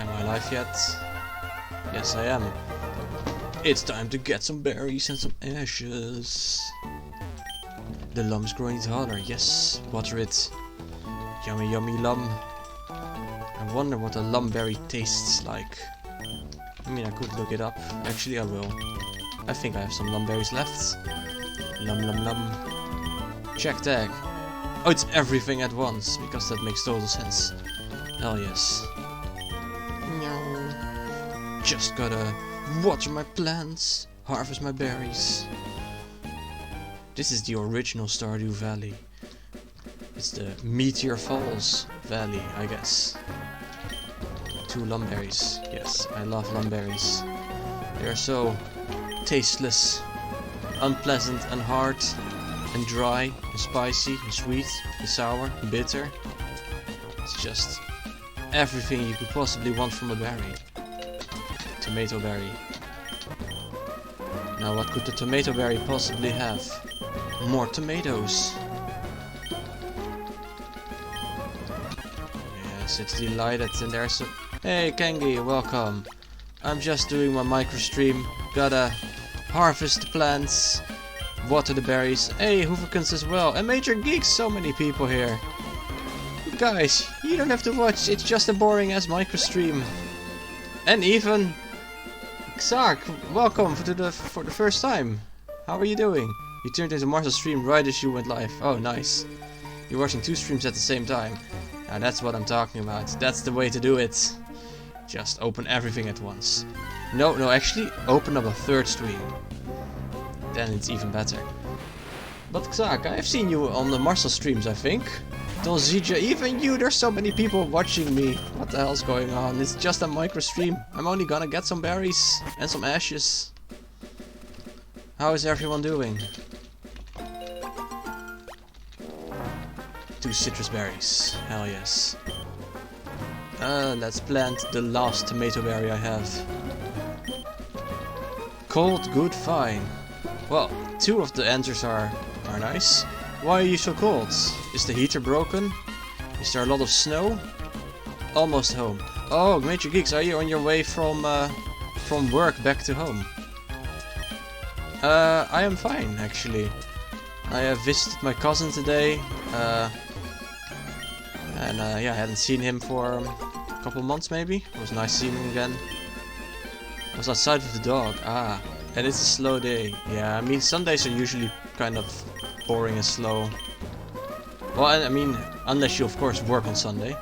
Am I alive yet? Yes, I am. It's time to get some berries and some ashes. The lum's growing taller. Yes, water it. Yummy, yummy lum. I wonder what a lumberry tastes like. I mean, I could look it up. Actually, I will. I think I have some lumberries left. Lum, lum, lum. Check tag. Oh, it's everything at once, because that makes total sense. Hell yes. No. Just gotta water my plants, harvest my berries. This is the original Stardew Valley. It's the Meteor Falls Valley, I guess. 2 lumberries. Yes, I love lumberries. They are so tasteless, unpleasant and hard, and dry, and spicy, and sweet, and sour, and bitter. It's just everything you could possibly want from a berry. Tomato berry. Now what could the tomato berry possibly have? More tomatoes. Yes, it's delighted, and there's a... Hey Kengi, welcome. I'm just doing my microstream. Gotta harvest the plants, water the berries. Hey, Hooverkins as well. And Major Geeks, so many people here. Guys, you don't have to watch, it's just a boring ass microstream. And even Xark, welcome for the first time. How are you doing? You turned into Marcel's stream right as you went live. Oh, nice. You're watching 2 streams at the same time. Now that's what I'm talking about. That's the way to do it. Just open everything at once. No, actually, open up a 3rd stream. Then it's even better. But Xark, I've seen you on the Marcel streams, I think. Dolzija, even you, there's so many people watching me. What the hell's going on? It's just a microstream. I'm only gonna get some berries and some ashes. How is everyone doing? 2 citrus berries. Hell yes. Let's plant the last tomato berry I have. Cold, good, fine. Well, 2 of the answers are nice. Why are you so cold? Is the heater broken? Is there a lot of snow? Almost home. Oh, Major Geeks, are you on your way from work back to home? I am fine, actually. I have visited my cousin today. Yeah, I hadn't seen him for a couple months maybe. It was nice seeing him again. I was outside with the dog. Ah, and it's a slow day. Yeah, I mean, Sundays are usually kind of boring and slow. Well, I mean, unless you of course work on Sunday.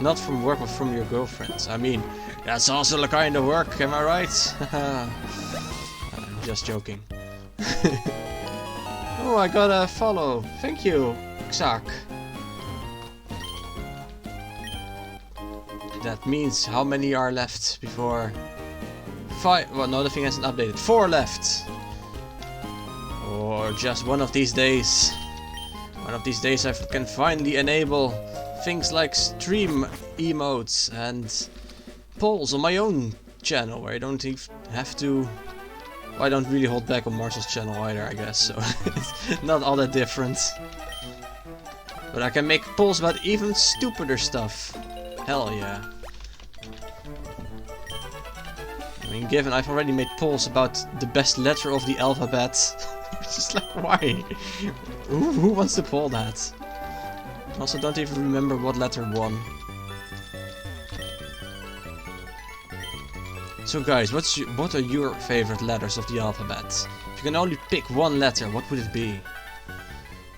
Not from work, but from your girlfriends. I mean, that's also the kind of work, am I right? I'm just joking. Oh, I got a follow. Thank you, Xark. That means how many are left before 5? Well, no, the thing hasn't updated. 4 left. Or just one of these days. One of these days I can finally enable things like stream emotes and polls on my own channel, where I don't even have to... Well, I don't really hold back on Marcel's channel either, I guess, so it's not all that different. But I can make polls about even stupider stuff. Hell yeah. I mean, given I've already made polls about the best letter of the alphabet. It's just like, why? Who wants to poll that? I also don't even remember what letter won. So guys, what are your favorite letters of the alphabet? If you can only pick one letter, what would it be?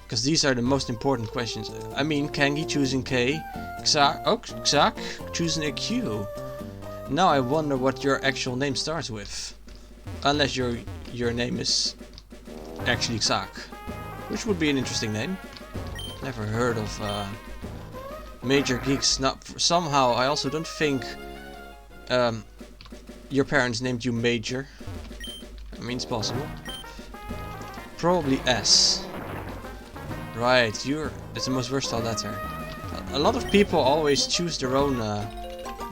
Because these are the most important questions. I mean, Kangi choosing K, Xark choosing a Q. Now I wonder what your actual name starts with. Unless your name is actually Xark. Which would be an interesting name. Never heard of Major Geeks. Now, somehow I also don't think your parents named you Major. I mean, it's possible. Probably S. Right, it's the most versatile letter. A lot of people always choose their own,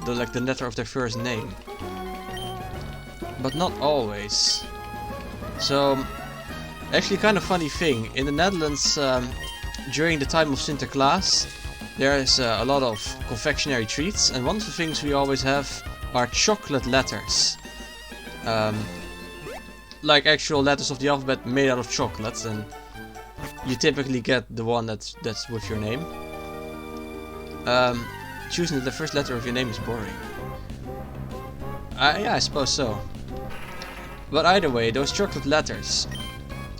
the letter of their first name. But not always. So, actually kind of funny thing. In the Netherlands, during the time of Sinterklaas, there's a lot of confectionery treats, and one of the things we always have are chocolate letters. Like actual letters of the alphabet made out of chocolates, and you typically get the one that's with your name. Choosing the first letter of your name is boring. Yeah, I suppose so. But either way, those chocolate letters.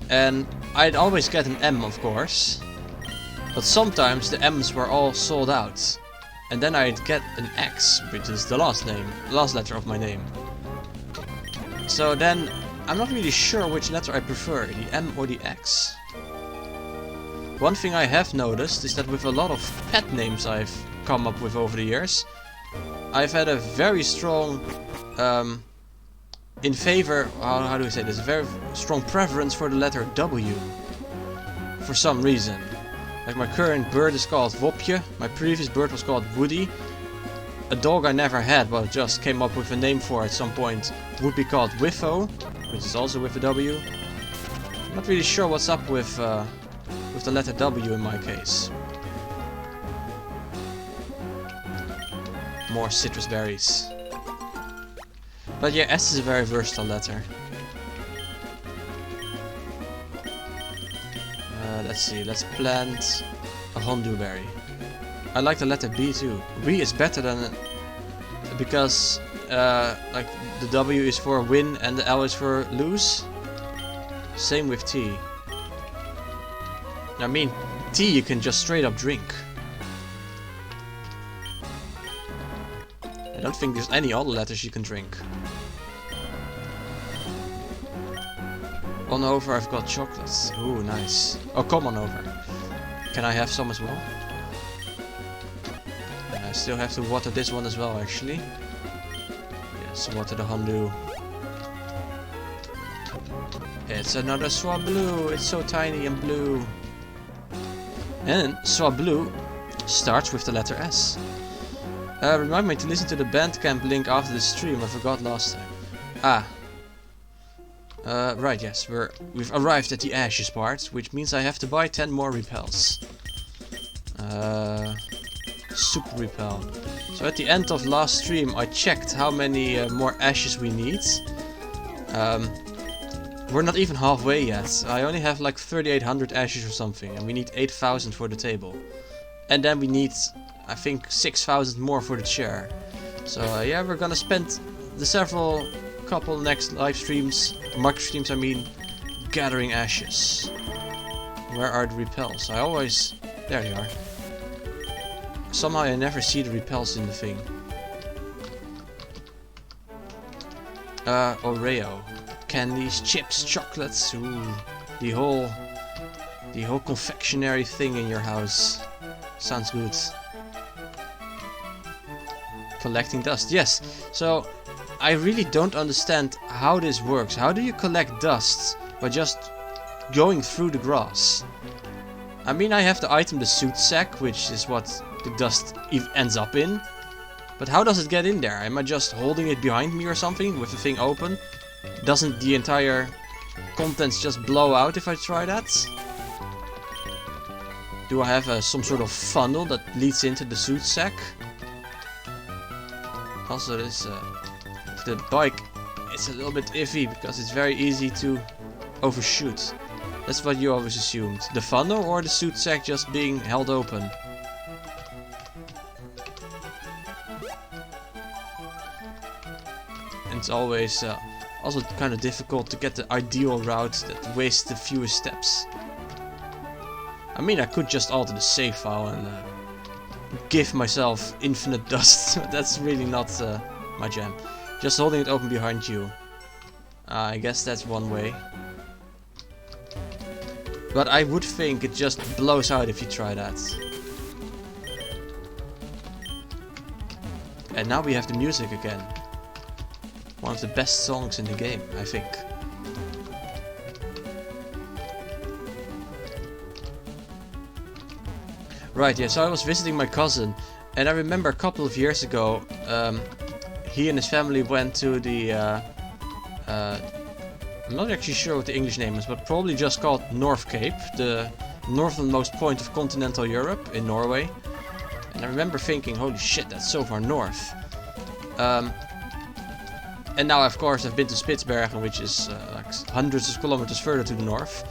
And I'd always get an M, of course. But sometimes the M's were all sold out. And then I'd get an X, which is the last letter of my name. So then, I'm not really sure which letter I prefer, the M or the X. One thing I have noticed is that with a lot of pet names I've come up with over the years, I've had a very strong in favor, how do I say this, a very strong preference for the letter W. For some reason. Like my current bird is called Wopje, my previous bird was called Woody. A dog I never had but just came up with a name for at some point would be called Wiffo, which is also with a W. I'm not really sure what's up with the letter W in my case. More citrus berries. But yeah, S is a very versatile letter. Let's see, let's plant a hondu berry. I like the letter B too. B is better than... because like the W is for win and the L is for lose. Same with T. I mean, tea you can just straight up drink. I don't think there's any other letters you can drink. On over, I've got chocolates. Ooh, nice. Oh, come on over. Can I have some as well? I still have to water this one as well, actually. Yes, water the hondu. It's another Swablu. It's so tiny and blue. And Swablu starts with the letter S. Remind me to listen to the Bandcamp link after the stream. I forgot last time. Right, yes, we've arrived at the ashes part, which means I have to buy 10 more repels. Super repel. So at the end of last stream I checked how many more ashes we need. We're not even halfway yet. I only have like 3,800 ashes or something, and we need 8,000 for the table. And then we need, I think, 6,000 more for the chair. So yeah, we're gonna spend the couple next live streams, micro streams I mean, gathering ashes. Where are the repels? There they are. Somehow I never see the repels in the thing. Oreo. Candies, chips, chocolates, ooh. The whole confectionery thing in your house. Sounds good. Collecting dust, yes. So, I really don't understand how this works. How do you collect dust by just going through the grass? I mean, I have the item, the suit sack, which is what the dust ends up in. But how does it get in there? Am I just holding it behind me or something with the thing open? Doesn't the entire contents just blow out if I try that? Do I have some sort of funnel that leads into the suit sack? Also, the bike, it's a little bit iffy because it's very easy to overshoot. That's what you always assumed. The funnel or the suit sack just being held open? And it's always also kind of difficult to get the ideal route that wastes the fewest steps. I mean, I could just alter the save file and give myself infinite dust. That's really not my jam. Just holding it open behind you. I guess that's one way. But I would think it just blows out if you try that. And now we have the music again. One of the best songs in the game, I think. Right, yeah, so I was visiting my cousin, and I remember a couple of years ago, he and his family went to the, I'm not actually sure what the English name is, but probably just called North Cape, the northernmost point of continental Europe in Norway. And I remember thinking, holy shit, that's so far north. And now, of course, I've been to Spitsbergen, which is like hundreds of kilometers further to the north.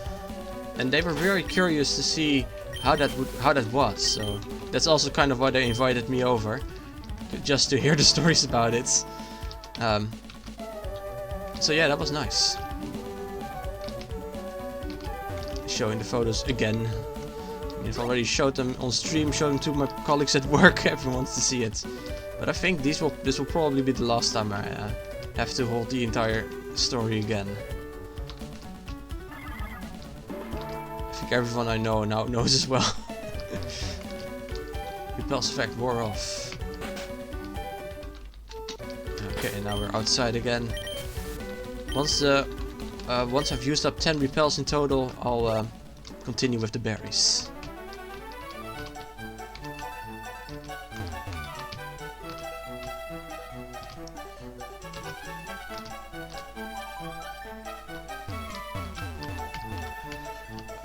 And they were very curious to see how that was. So that's also kind of why they invited me over, just to hear the stories about it. So yeah, that was nice. Showing the photos again. I've already showed them on stream, showed them to my colleagues at work. Everyone wants to see it. But I think this will probably be the last time I have to hold the entire story again. I think everyone I know now knows as well. Repulse effect wore off. Okay, now we're outside again. Once I've used up 10 repels in total, I'll continue with the berries.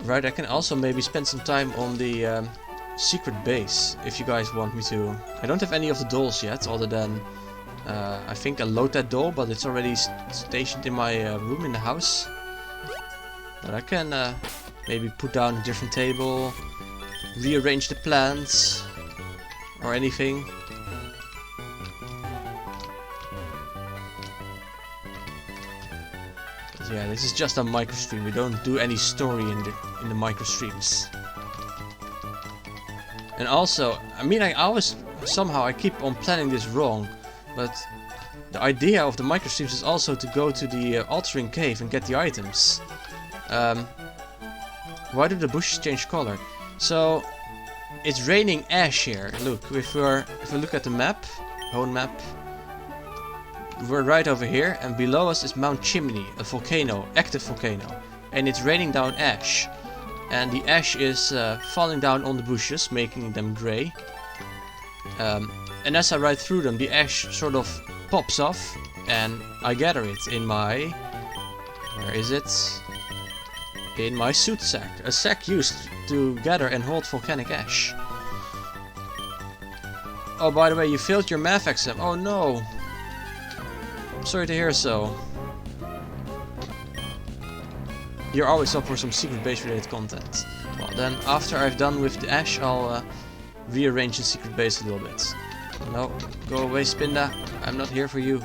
Right, I can also maybe spend some time on the secret base, if you guys want me to. I don't have any of the dolls yet, other than I think a Lotat doll, but it's already stationed in my room in the house. But I can maybe put down a different table, rearrange the plants, or anything. But yeah, this is just a microstream. We don't do any story in the microstreams. And also, I mean, somehow I keep on planning this wrong, but the idea of the microstreams is also to go to the altering cave and get the items. Why do the bushes change color? So it's raining ash here. Look, if we look at the map, home map, we're right over here, and below us is Mount Chimney, a volcano, active volcano, and it's raining down ash. And the ash is falling down on the bushes, making them grey. And as I ride through them, the ash sort of pops off, and I gather it in my... where is it? In my suit sack. A sack used to gather and hold volcanic ash. Oh, by the way, you failed your math exam. Oh no! I'm sorry to hear so. You're always up for some secret base related content. Well, then after I've done with the ash, I'll rearrange the secret base a little bit. No, go away, Spinda. I'm not here for you.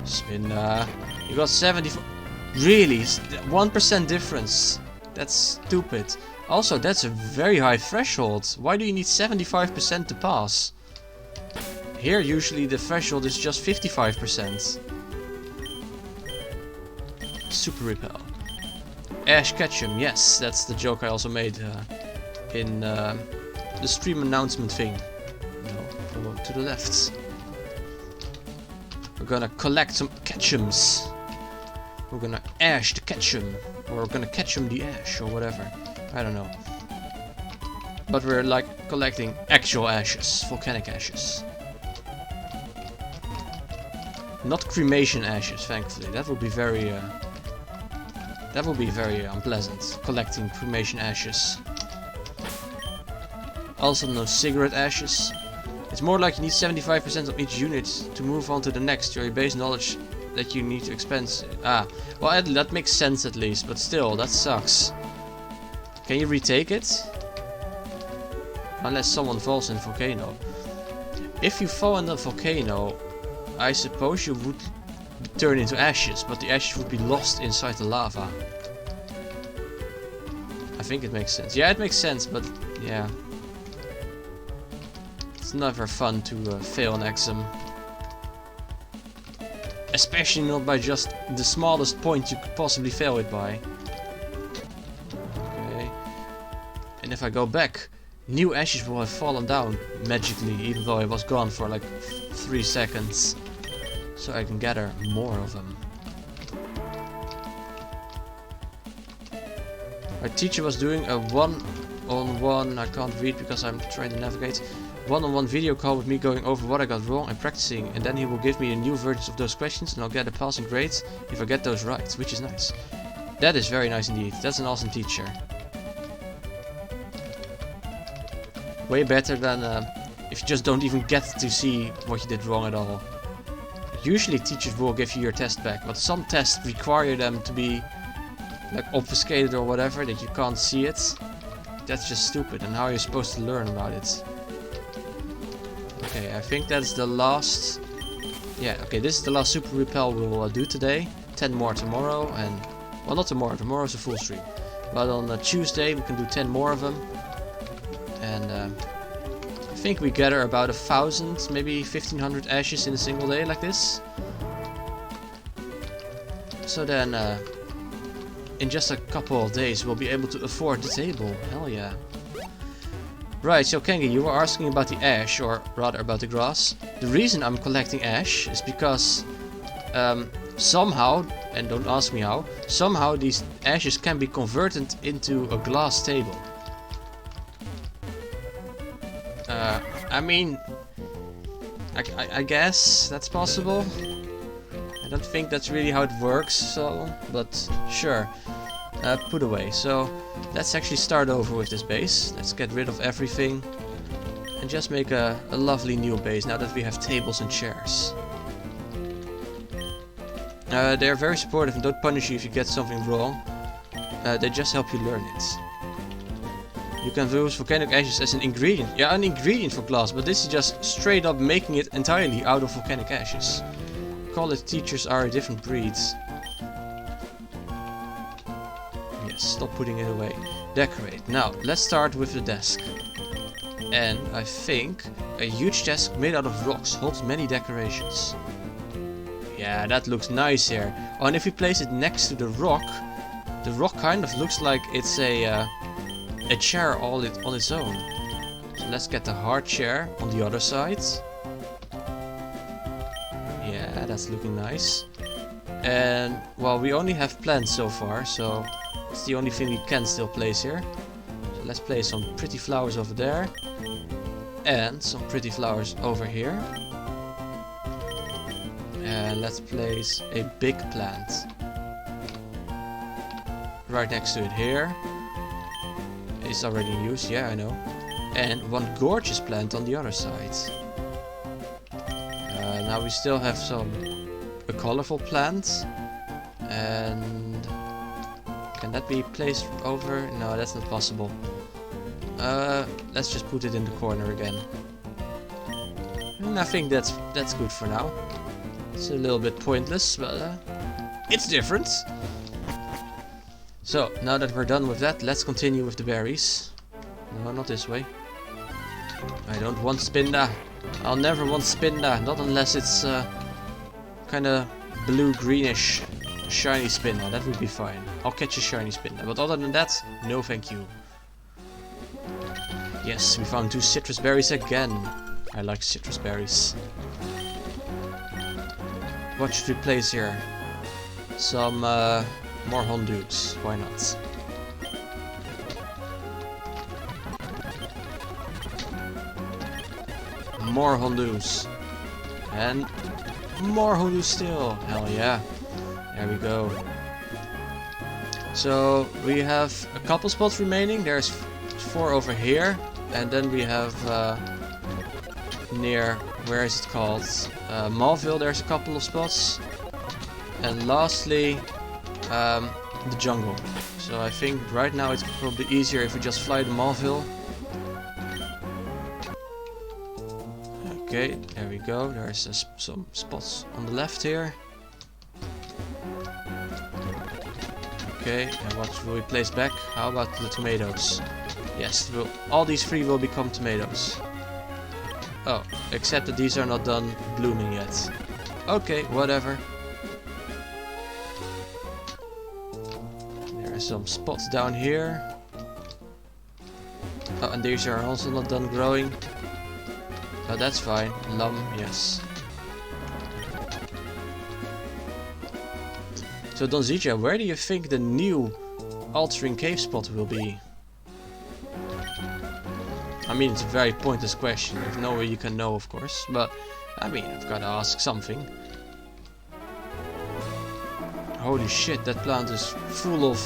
Spinda, you got 74. Really? 1% difference. That's stupid. Also, that's a very high threshold. Why do you need 75% to pass? Here, usually the threshold is just 55%. Super repel. Ash Ketchum, yes, that's the joke I also made in the stream announcement thing. No, to the left. We're gonna collect some Ketchums. We're gonna ash the Ketchum, or we're gonna Ketchum the ash, or whatever. I don't know. But we're like collecting actual ashes, volcanic ashes. Not cremation ashes, thankfully. That would be very unpleasant, collecting cremation ashes. Also no cigarette ashes. It's more like you need 75% of each unit to move on to the next. Your base knowledge that you need to expend. Ah, well that makes sense at least, but still, that sucks. Can you retake it? Unless someone falls in the volcano. If you fall in the volcano, I suppose you would turn into ashes, but the ashes would be lost inside the lava. I think it makes sense. Yeah, it makes sense, but yeah. It's never fun to fail an exam. Especially not by just the smallest point you could possibly fail it by. Okay. And if I go back, new ashes will have fallen down magically, even though I was gone for like 3 seconds. So I can gather more of them. My teacher was doing a one-on-one, I can't read because I'm trying to navigate, one-on-one video call with me going over what I got wrong and practicing, and then he will give me a new versions of those questions and I'll get a passing grade if I get those right, which is nice. That is very nice indeed. That's an awesome teacher. way better than if you just don't even get to see what you did wrong at all. Usually teachers will give you your test back, but some tests require them to be like obfuscated or whatever, that you can't see it. That's just stupid, and how are you supposed to learn about it? Okay, I think that's the last... Yeah, okay, this is the last Super Repel we'll do today. 10 more tomorrow, and... Well, not tomorrow, tomorrow's a full stream. But on Tuesday we can do 10 more of them. And I think we gather about 1,000, maybe 1,500 ashes in a single day like this. So then, in just a couple of days we'll be able to afford the table. Hell yeah. Right, so Kengi, you were asking about the ash, or rather about the grass. The reason I'm collecting ash is because somehow, and don't ask me how, somehow these ashes can be converted into a glass table. I mean, I guess that's possible. I don't think that's really how it works, so, but sure. Put away. So let's actually start over with this base. Let's get rid of everything and just make a lovely new base now that we have tables and chairs. They're very supportive and don't punish you if you get something wrong. They just help you learn it. You can use volcanic ashes as an ingredient. Yeah, an ingredient for glass, but this is just straight up making it entirely out of volcanic ashes. College teachers are a different breed. Yes, stop putting it away. Decorate. Now, let's start with the desk. And I think a huge desk made out of rocks holds many decorations. Yeah, that looks nice here. Oh, and if we place it next to the rock kind of looks like it's a chair all on its own. So let's get the hard chair on the other side. Yeah, that's looking nice. And, well, we only have plants so far, so it's the only thing we can still place here. So let's place some pretty flowers over there. And some pretty flowers over here. And let's place a big plant right next to it here. It's already in use, yeah, I know. And one gorgeous plant on the other side. Now we still have a colorful plant. And can that be placed over? No, that's not possible. Let's just put it in the corner again. And I think that's good for now. It's a little bit pointless, but it's different. So, now that we're done with that, let's continue with the berries. No, not this way. I don't want Spinda. I'll never want Spinda, not unless it's kinda blue-greenish shiny Spinda. That would be fine. I'll catch a shiny Spinda, but other than that, no thank you. Yes, we found 2 citrus berries again. I like citrus berries. What should we place here? Some more Hondooks. Why not? More Hondoos. And more Hondoos still. Hell yeah. There we go. So we have a couple spots remaining. There's 4 over here. And then we have near, where is it called? Malville, there's a couple of spots. And lastly, the jungle. So I think right now it's probably easier if we just fly to Malville. Okay, there we go. There's some spots on the left here. Okay, and what will we place back? How about the tomatoes? Yes, all these 3 will become tomatoes. Oh, except that these are not done blooming yet. Okay, whatever. There are some spots down here. Oh, and these are also not done growing. Oh, that's fine. Lum, yes. So Donzija, where do you think the new altering cave spot will be? I mean, it's a very pointless question. There's no way you can know, of course. But, I mean, I've got to ask something. Holy shit, that plant is full of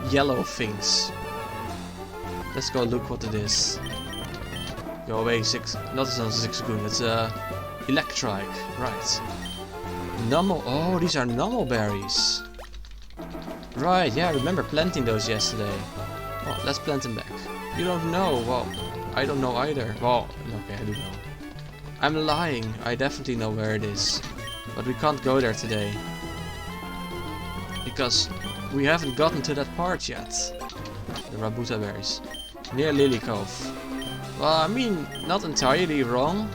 yellow things. Let's go look what it is. Go away, six. Not a Zigzagoon, it's Electrike. Right. Nummel. Oh, these are Nummel berries. Right, yeah, I remember planting those yesterday. Well, let's plant them back. You don't know. Well, I don't know either. Well, okay, I do know. I'm lying. I definitely know where it is. But we can't go there today. Because we haven't gotten to that part yet. The Rabuta berries. Near Lily Cove. Well, I mean, not entirely wrong.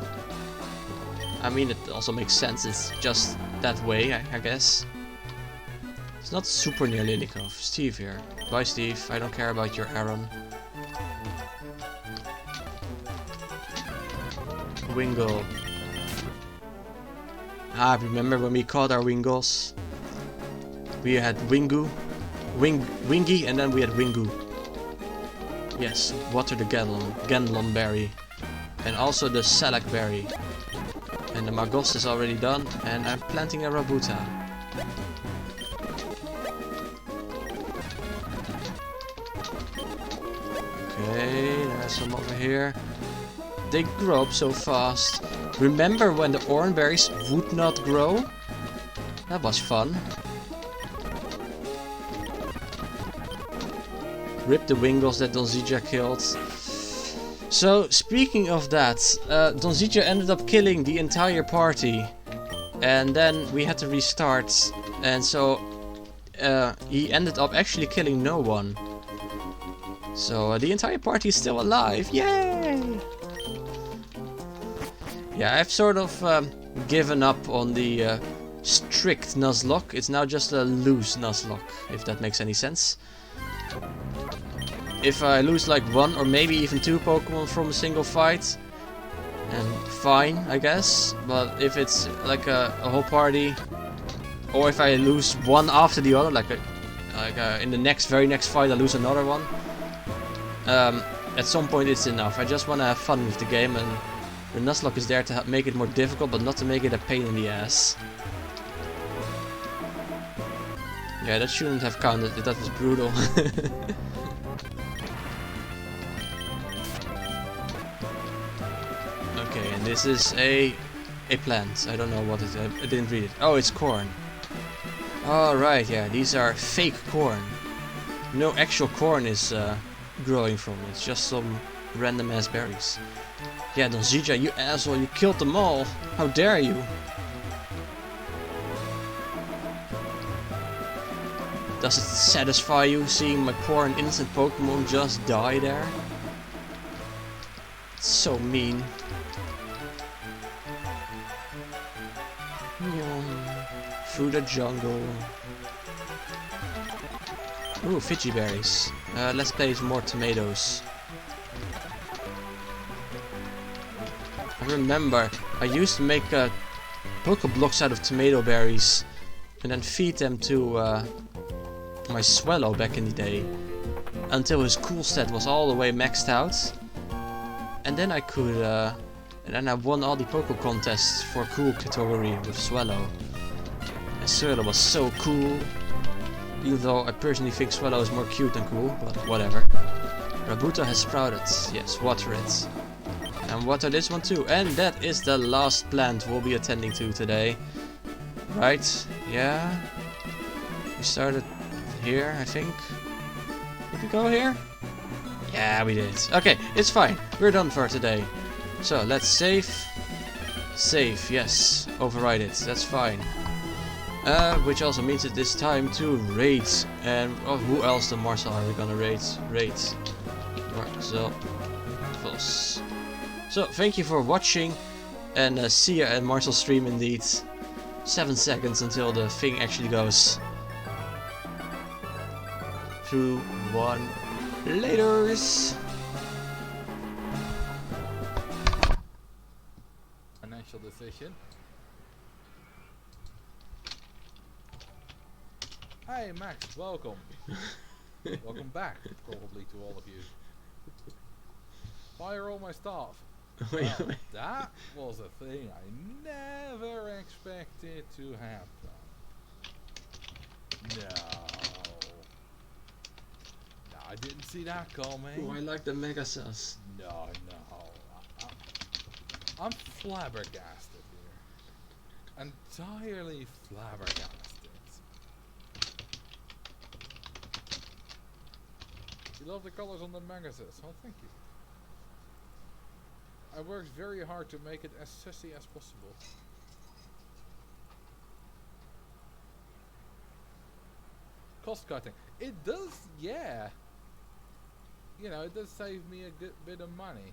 I mean, it also makes sense. It's just that way, I guess. It's not super near Lily Cove. Steve here. Bye, Steve. I don't care about your Aaron. Wingle. Ah, remember when we caught our Wingles? We had Wingu, Wingy, and then we had Wingu. Yes, water the Ganlon berry. And also the Salac berry. And the Magos is already done, and I'm planting a Rabuta. Okay, there's some over here. They grow up so fast. Remember when the orange berries would not grow? That was fun. Rip the Wingles that Donzija killed. So, speaking of that, Donzija ended up killing the entire party. And then we had to restart. And so, he ended up actually killing no one. So, the entire party is still alive. Yay! Yeah, I've sort of given up on the strict Nuzlocke. It's now just a loose Nuzlocke, if that makes any sense. If I lose like one or maybe even two Pokemon from a single fight, and fine, I guess. But if it's like a whole party, or if I lose one after the other, like in the very next fight I lose another one, at some point it's enough. I just want to have fun with the game, and the Nuzlocke is there to make it more difficult, but not to make it a pain in the ass. Yeah, that shouldn't have counted. That was brutal. Okay, and this is a plant. I don't know what it is. I didn't read it. Oh, it's corn. Alright, yeah, these are fake corn. No actual corn is growing from it. It's just some random ass berries. Yeah, Donzija, you asshole, you killed them all. How dare you? Does it satisfy you seeing my poor and innocent Pokemon just die there? It's so mean. Through the jungle. Ooh, Fiji berries. Let's place more tomatoes. I remember I used to make Pokeblocks out of tomato berries and then feed them to my Swallow back in the day until his cool stat was all the way maxed out, and then I could and then I won all the Poke contests for cool category with Swallow. And Swallow was so cool, even though I personally think Swallow is more cute than cool, but whatever. Rabuta has sprouted. Yes, water it. And water this one too. And that is the last plant we'll be attending to today. Right? Yeah. We started here, I think. Did we go here? Yeah, we did. Okay, it's fine. We're done for today. So, let's save. Save, yes. Override it. That's fine. Which also means it is time to raid. And who else than Marcel are we gonna raid? Marcel. Vos. So, thank you for watching, and see you at Marcel's stream indeed. 7 seconds until the thing actually goes. 2, 1, laters! Financial decision. Hi Max, welcome. Welcome back, probably, to all of you. Fire all my stuff. Wait. That was a thing I never expected to happen. No. No, I didn't see that coming. Oh, I like the Mega Cells. No. I'm flabbergasted here. Entirely flabbergasted. You love the colors on the magazines. Oh, thank you. I worked very hard to make it as sassy as possible. Cost cutting. It does, yeah. You know, it does save me a good bit of money.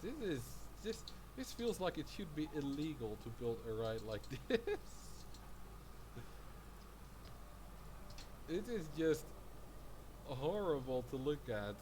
This feels like it should be illegal to build a ride like this. It is just horrible to look at.